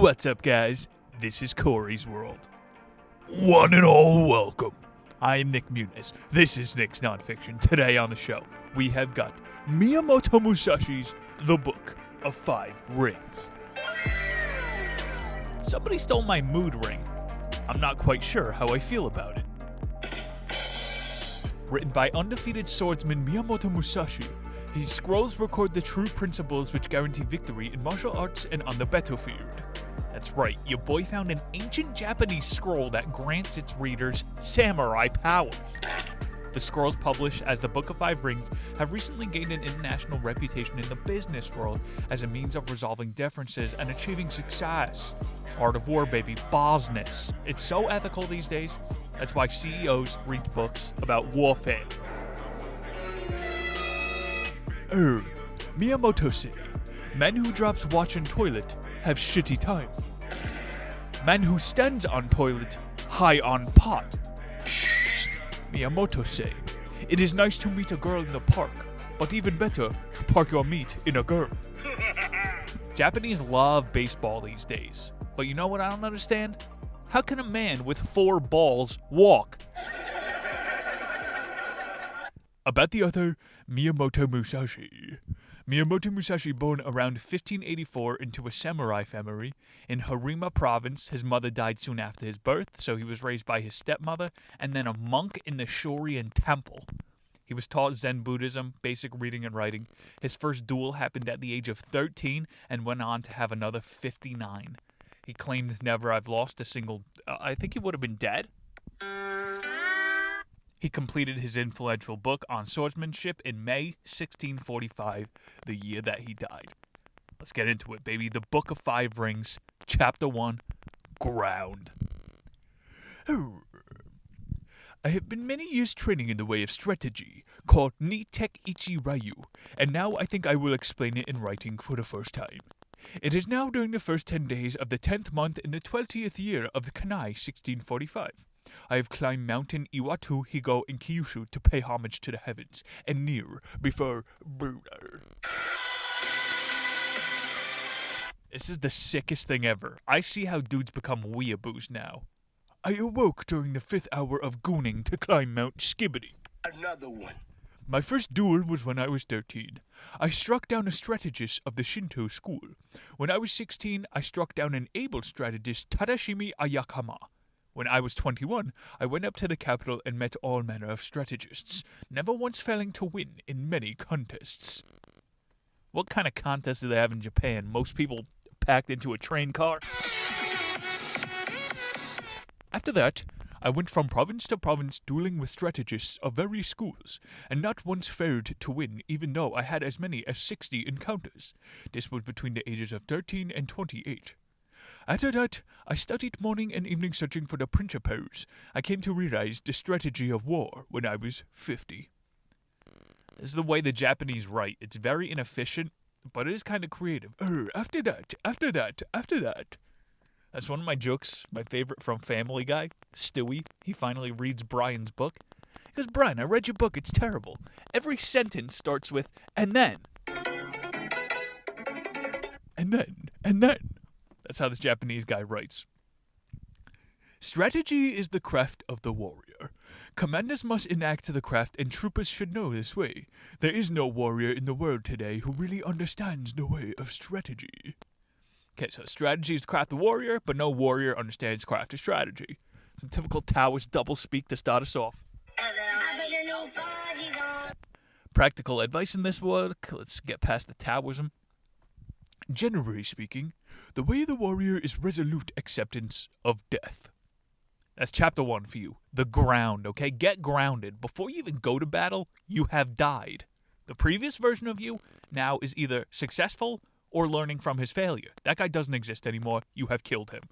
What's up, guys? This is Corey's World. One and all welcome. I am Nick Muniz. This is Nick's Nonfiction. Today on the show, we have got Miyamoto Musashi's The Book of Five Rings. Somebody stole my mood ring. I'm not quite sure how I feel about it. Written by undefeated swordsman Miyamoto Musashi, his scrolls record the true principles which guarantee victory in martial arts and on the battlefield. That's right, your boy found an ancient Japanese scroll that grants its readers samurai powers. The scrolls, published as the Book of Five Rings, have recently gained an international reputation in the business world as a means of resolving differences and achieving success. Art of war, baby, bossness. It's so ethical these days. That's why CEOs read books about warfare. Miyamoto say, men who drops watch in toilet have shitty time. Man who stands on toilet, high on pot. Miyamoto say, it is nice to meet a girl in the park, but even better to park your meat in a girl. Japanese love baseball these days, but you know what I don't understand? How can a man with 4 balls walk? About the author, Miyamoto Musashi. Miyamoto Musashi, born around 1584 into a samurai family in Harima province. His mother died soon after his birth, so he was raised by his stepmother and then a monk in the Shorin temple. He was taught Zen Buddhism, basic reading and writing. His first duel happened at the age of 13 and went on to have another 59. He claimed, never I've lost a single... I think he would have been dead. He completed his influential book on swordsmanship in May 1645, the year that he died. Let's get into it, baby. The Book of Five Rings, Chapter 1, Ground. I have been many years training in the way of strategy, called Nitek Ichi Ryu, and now I think I will explain it in writing for the first time. It is now during the first 10 days of the 10th month in the 20th year of the Kanai 1645. I have climbed Mountain Iwatu, Higo, and Kyushu to pay homage to the heavens, and kneel before Buddha. This is the sickest thing ever. I see how dudes become weeaboos now. I awoke during the 5th hour of gooning to climb Mount Skibbity. Another one. My first duel was when I was 13. I struck down a strategist of the Shinto school. When I was 16, I struck down an able strategist, Tadashimi Ayakama. When I was 21, I went up to the capital and met all manner of strategists, never once failing to win in many contests. What kind of contests do they have in Japan? Most people packed into a train car? After that, I went from province to province dueling with strategists of various schools, and not once failed to win even though I had as many as 60 encounters. This was between the ages of 13 and 28. After that, I studied morning and evening searching for the principles. I came to realize the strategy of war when I was 50. This is the way the Japanese write. It's very inefficient, but it is kind of creative. After that. That's one of my jokes, my favorite from Family Guy, Stewie. He finally reads Brian's book. He goes, Brian, I read your book, it's terrible. Every sentence starts with, and then. And then. That's how this Japanese guy writes. Strategy is the craft of the warrior. Commanders must enact the craft, and troopers should know this way. There is no warrior in the world today who really understands the way of strategy. Okay, so strategy is the craft of the warrior, but no warrior understands craft of strategy. Some typical Taoist doublespeak to start us off. Practical advice in this work. Let's get past the Taoism. Generally speaking, the way of the warrior is resolute acceptance of death. That's chapter 1 for you. The ground, okay? Get grounded. Before you even go to battle, you have died. The previous version of you now is either successful or learning from his failure. That guy doesn't exist anymore. You have killed him.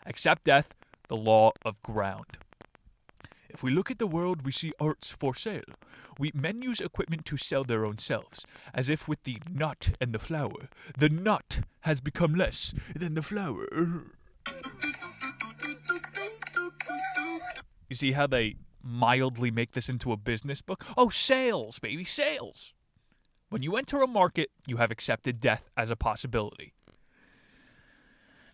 Accept death, the law of ground. If we look at the world, we see arts for sale. Men use equipment to sell their own selves, as if with the nut and the flower. The nut has become less than the flower. You see how they mildly make this into a business book? Oh, sales, baby, sales. When you enter a market, you have accepted death as a possibility.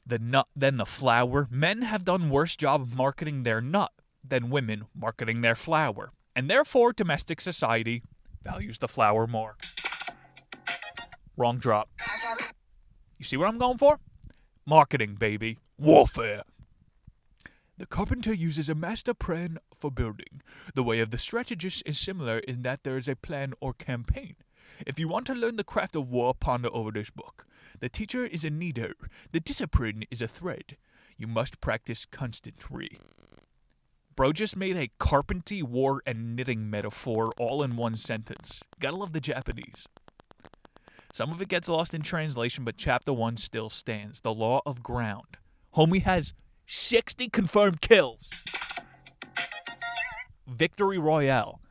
the nut than the flower. Men have done worse job of marketing their nut than women marketing their flower. And therefore, domestic society values the flower more. Wrong drop. You see what I'm going for? Marketing, baby. Warfare. The carpenter uses a master plan for building. The way of the strategist is similar in that there is a plan or campaign. If you want to learn the craft of war, ponder over this book. The teacher is a needle. The discipline is a thread. You must practice constantly. Bro just made a carpentry, war, and knitting metaphor all in one sentence. Gotta love the Japanese. Some of it gets lost in translation, but chapter 1 still stands. The law of ground. Homie has 60 confirmed kills. Victory Royale.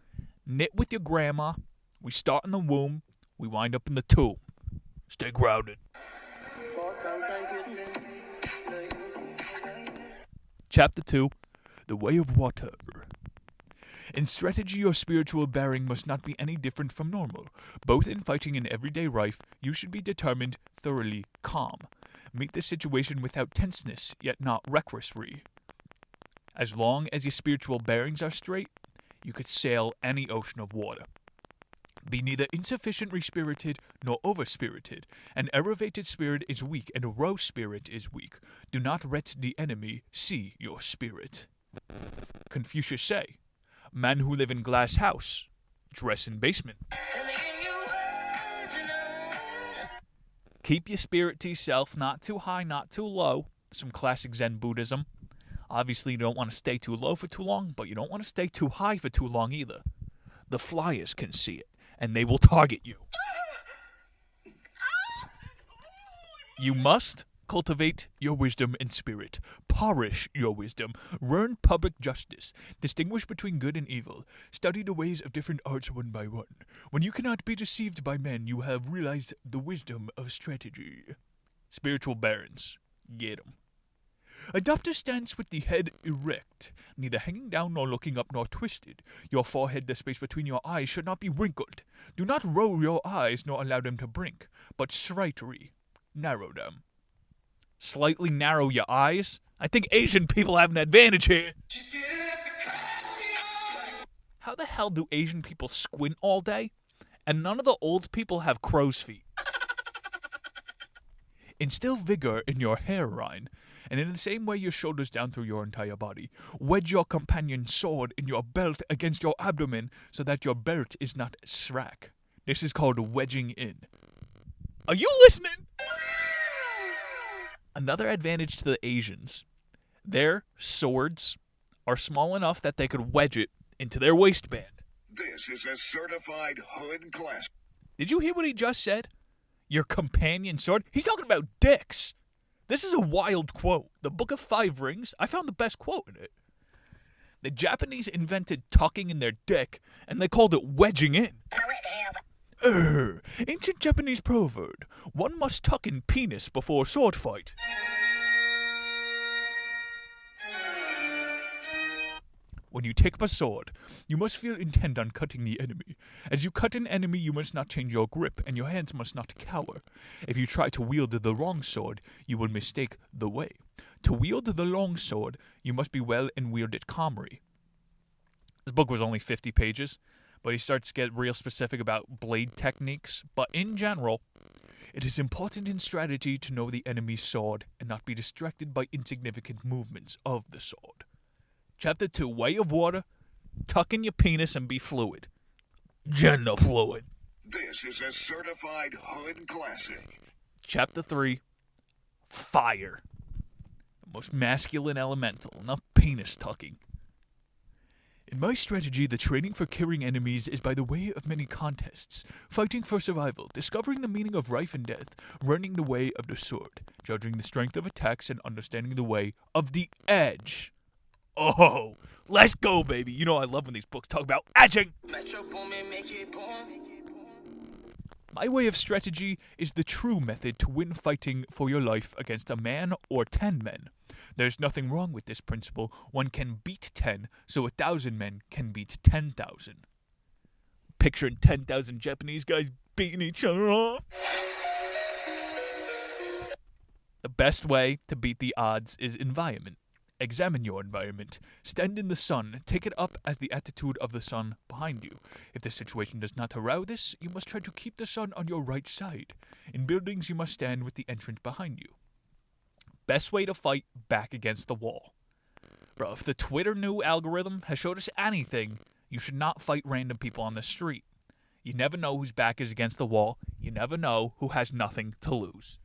Knit with your grandma. We start in the womb. We wind up in the tomb. Stay grounded. Chapter 2. The Way of Water. In strategy, your spiritual bearing must not be any different from normal. Both in fighting and everyday life, you should be determined, thoroughly calm. Meet the situation without tenseness, yet not recklessly. As long as your spiritual bearings are straight, you could sail any ocean of water. Be neither insufficiently spirited nor over-spirited. An elevated spirit is weak, and a low spirit is weak. Do not let the enemy see your spirit. Confucius say, "Man who live in glass house, dress in basement." Keep your spirit to yourself, not too high, not too low. Some classic Zen Buddhism. Obviously, you don't want to stay too low for too long, but you don't want to stay too high for too long either. The flyers can see it, and they will target you. You must cultivate your wisdom and spirit. Polish your wisdom. Learn public justice. Distinguish between good and evil. Study the ways of different arts one by one. When you cannot be deceived by men, you have realized the wisdom of strategy. Spiritual barons. Get 'em. Adopt a stance with the head erect, neither hanging down nor looking up nor twisted. Your forehead, the space between your eyes, should not be wrinkled. Do not roll your eyes nor allow them to blink, but slightly narrow them. Slightly narrow your eyes? I think Asian people have an advantage here. How the hell do Asian people squint all day? And none of the old people have crow's feet. Instill vigor in your hairline, and in the same way your shoulders down through your entire body. Wedge your companion's sword in your belt against your abdomen so that your belt is not slack. This is called wedging in. Are you listening? Another advantage to the Asians. Their swords are small enough that they could wedge it into their waistband. This is a certified hood class. Did you hear what he just said? Your companion sword? He's talking about dicks. This is a wild quote. The Book of Five Rings, I found the best quote in it. The Japanese invented tucking in their dick, and they called it wedging in. Ancient Japanese proverb. One must tuck in penis before sword fight. When you take up a sword, you must feel intent on cutting the enemy. As you cut an enemy, you must not change your grip, and your hands must not cower. If you try to wield the wrong sword, you will mistake the way. To wield the long sword, you must be well and wield it calmly. This book was only 50 pages, but he starts to get real specific about blade techniques. But in general, it is important in strategy to know the enemy's sword and not be distracted by insignificant movements of the sword. Chapter 2, Way of Water. Tuck in your penis and be fluid. Gender fluid. This is a certified hood classic. Chapter 3, Fire. The most masculine elemental, enough penis tucking. In my strategy, the training for killing enemies is by the way of many contests, fighting for survival, discovering the meaning of life and death, learning the way of the sword, judging the strength of attacks, and understanding the way of the edge. Oh, let's go, baby. You know I love when these books talk about edging. My way of strategy is the true method to win fighting for your life against a man or 10 men. There's nothing wrong with this principle. One can beat 10, so 1,000 men can beat 10,000. Picturing 10,000 Japanese guys beating each other off. The best way to beat the odds is environment. Examine your environment. Stand in the sun. Take it up as the attitude of the sun behind you. If the situation does not allow this, you must try to keep the sun on your right side. In buildings, you must stand with the entrance behind you. Best way to fight, back against the wall. Bro, if the Twitter new algorithm has showed us anything, you should not fight random people on the street. You never know whose back is against the wall. You never know who has nothing to lose.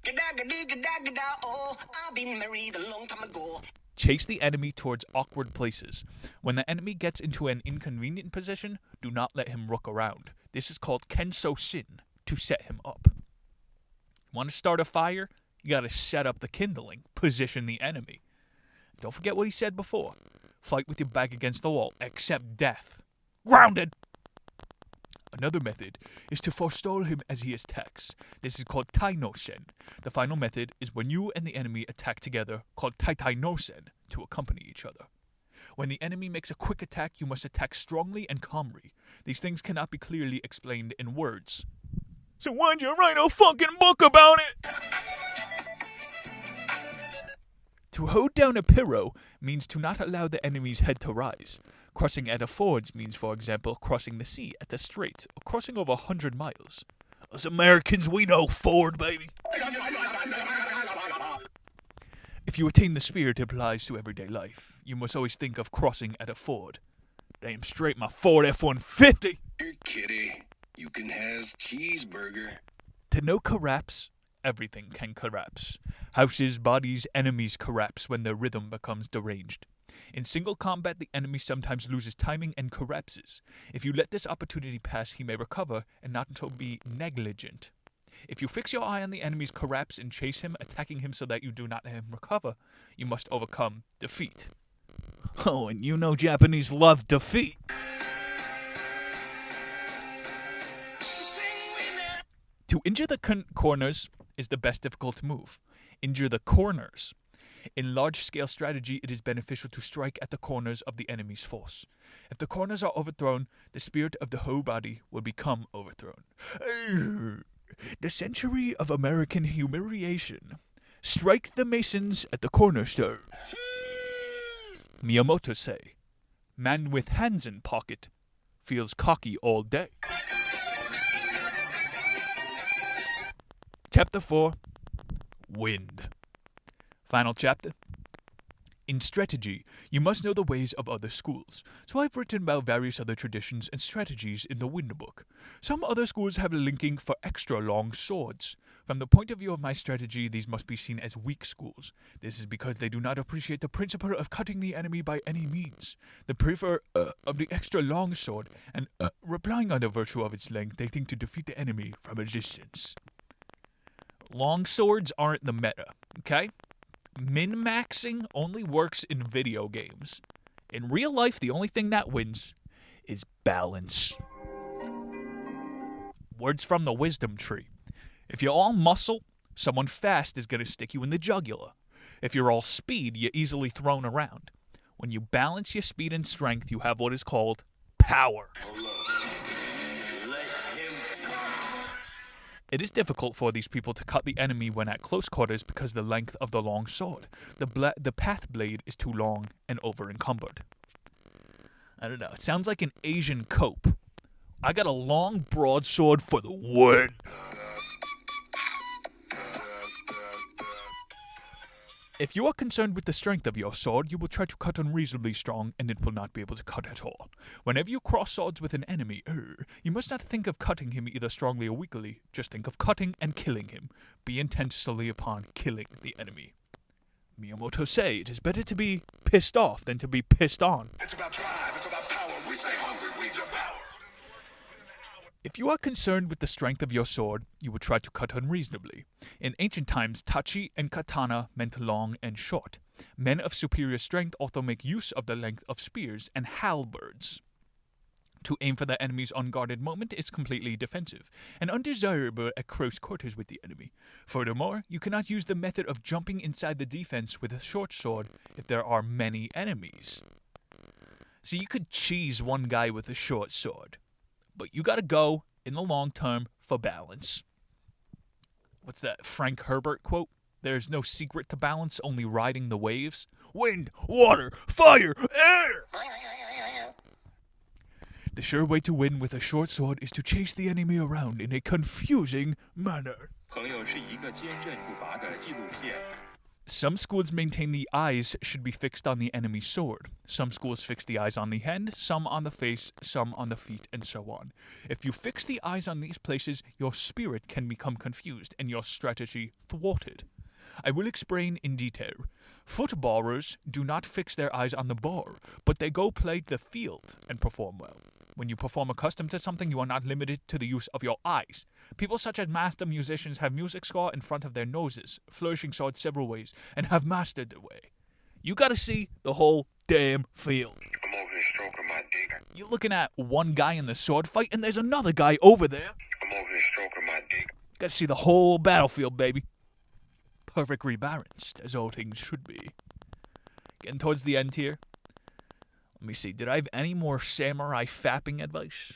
Chase the enemy towards awkward places. When the enemy gets into an inconvenient position, do not let him rook around. This is called Kenso Sin, to set him up. Want to start a fire? You gotta set up the kindling, position the enemy. Don't forget what he said before. Fight with your back against the wall, accept death. Grounded! Another method is to forestall him as he attacks. This is called Tainosen. The final method is when you and the enemy attack together, called Tainosen, to accompany each other. When the enemy makes a quick attack, you must attack strongly and calmly. These things cannot be clearly explained in words. So why'd you write a fucking book about it? To hold down a pillow means to not allow the enemy's head to rise. Crossing at a fords means, for example, crossing the sea at a strait, or crossing over 100 miles. Us Americans, we know ford, baby. If you attain the spirit it applies to everyday life, you must always think of crossing at a ford. Damn straight, my Ford F-150. Here, kitty. You can has cheeseburger. To know collapse, everything can collapse. Houses, bodies, enemies collapse when their rhythm becomes deranged. In single combat, the enemy sometimes loses timing and collapses. If you let this opportunity pass, he may recover and not until be negligent. If you fix your eye on the enemy's collapse and chase him, attacking him so that you do not let him recover, you must overcome defeat. Oh, and you know Japanese love defeat. To injure the corners is the best difficult move. Injure the corners. In large-scale strategy, it is beneficial to strike at the corners of the enemy's force. If the corners are overthrown, the spirit of the whole body will become overthrown. The century of American humiliation. Strike the masons at the cornerstone. Miyamoto say, man with hands in pocket feels cocky all day. Chapter 4, Wind. Final chapter. In strategy, you must know the ways of other schools, so I've written about various other traditions and strategies in the Wind book. Some other schools have a linking for extra long swords. From the point of view of my strategy, these must be seen as weak schools. This is because they do not appreciate the principle of cutting the enemy by any means. They prefer of the extra long sword, and relying on the virtue of its length, they think to defeat the enemy from a distance. Long swords aren't the meta, okay? Min-maxing only works in video games. In real life, the only thing that wins is balance. Words from the wisdom tree. If you're all muscle, someone fast is going to stick you in the jugular. If you're all speed, you're easily thrown around. When you balance your speed and strength, you have what is called power. It is difficult for these people to cut the enemy when at close quarters because of the length of the long sword. The path blade is too long and over-encumbered. I don't know, it sounds like an Asian cope. I got a long broadsword for the win. If you are concerned with the strength of your sword, you will try to cut unreasonably strong, and it will not be able to cut at all. Whenever you cross swords with an enemy, you must not think of cutting him either strongly or weakly. Just think of cutting and killing him. Be intent solely upon killing the enemy. Miyamoto say it is better to be pissed off than to be pissed on. It's about drive, it's about power. We stay hungry, we devour. If you are concerned with the strength of your sword, you would try to cut unreasonably. In ancient times, tachi and katana meant long and short. Men of superior strength also make use of the length of spears and halberds. To aim for the enemy's unguarded moment is completely defensive, and undesirable at close quarters with the enemy. Furthermore, you cannot use the method of jumping inside the defense with a short sword if there are many enemies. So you could cheese one guy with a short sword. But you gotta go, in the long term, for balance. What's that Frank Herbert quote? There's no secret to balance, only riding the waves. Wind, water, fire, air! The sure way to win with a short sword is to chase the enemy around in a confusing manner. 朋友是一个坚韧不拔的纪录片。 Some schools maintain the eyes should be fixed on the enemy's sword. Some schools fix the eyes on the hand, some on the face, some on the feet, and so on. If you fix the eyes on these places, your spirit can become confused and your strategy thwarted. I will explain in detail. Footballers do not fix their eyes on the ball, but they go play the field and perform well. When you perform accustomed to something, you are not limited to the use of your eyes. People such as master musicians have music score in front of their noses, flourishing swords several ways, and have mastered the way. You gotta see the whole damn field. I'm over here stroking my dick. You're looking at one guy in the sword fight, and there's another guy over there. I'm over here stroking my dick. Gotta see the whole battlefield, baby. Perfectly balanced, as all things should be. Getting towards the end here. Let me see, did I have any more samurai fapping advice?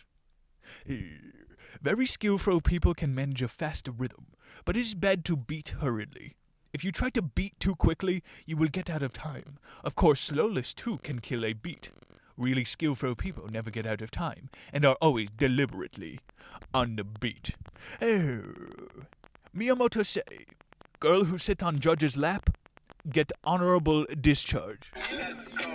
Very skillful people can manage a faster rhythm, but it is bad to beat hurriedly. If you try to beat too quickly, you will get out of time. Of course, slowness too can kill a beat. Really skillful people never get out of time, and are always deliberately on the beat. Miyamoto say, girl who sit on judge's lap, get honorable discharge. Let's go.